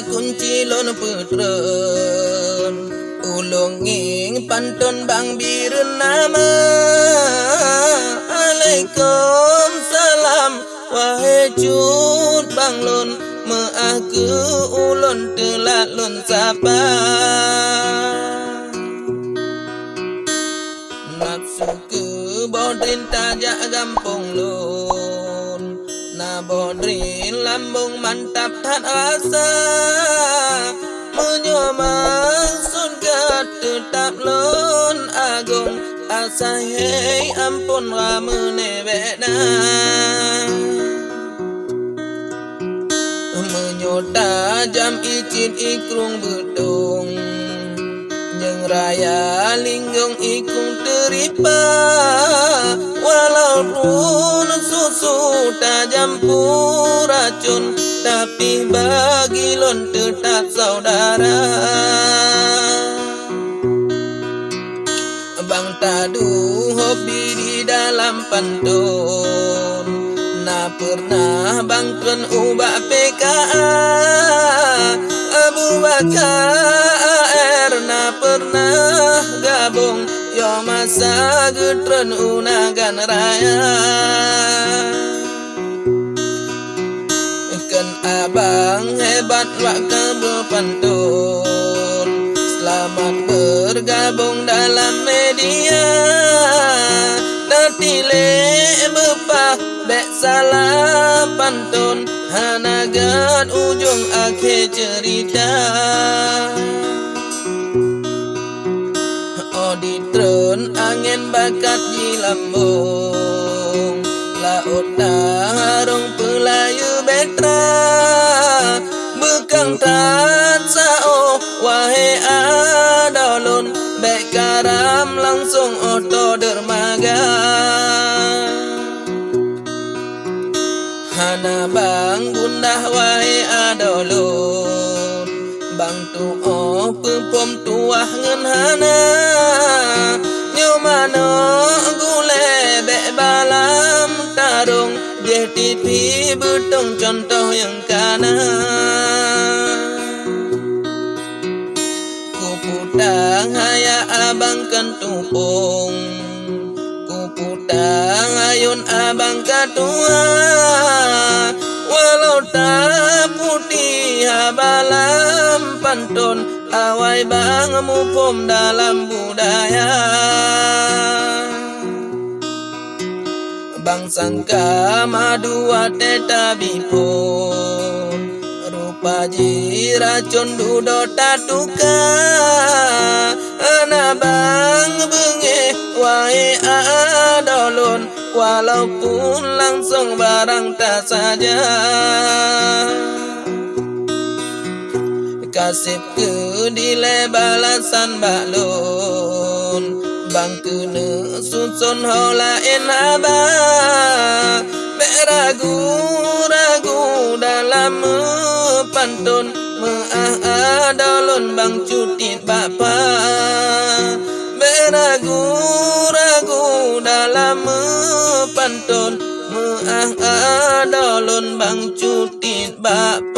kunci lon putren ulung ing pantun bang birun nama alaikum salam wahai cut bang lon meah ke ulun telat lon sapa nafsu ke bodrin tajak gampung lon na bodrin lambung mantap tak rasa menyomang surga tetap lon agung asa hei ampun ramene bena menyota jam icin ikrung bedung yang raya linggong ikung teripa walaupun susu tajam racun tapi bagi lon tetap saudara bang tadu hobi di dalam pantun na pernah bangkren ubah PKA Abu Bakar na pernah gabung yo masa getren unagan raya kan abang hebat waka berpantun selamat bergabung dalam media natile bepah bek salah pantun hanagat ujung akhir cerita oditron angin bakat di lambung laut tarung pelayu betra bekang tan sao wahai adalun bek karam langsung oto dermaga hana bang gundah wahai adalun bang tuo pepom tuah ngen hana nyomano gule bek balam tarung JTV betung contoh yang kana kuputang haya abang kan tupung kuputang ayun abang katua walau tak putih habalam pantun awai bang mupum dalam budaya bang sangka madu ateta bipun rupa ji racun dudo tatuka ana bang benge wae adolun walaupun langsung barang tak saja kasih ke dile balasan balon bang kena susun holain haba beragu-ragu dalam pantun meah adolun bang cutit bapa beragu-ragu dalam pantun meah adolun bang cutit bapa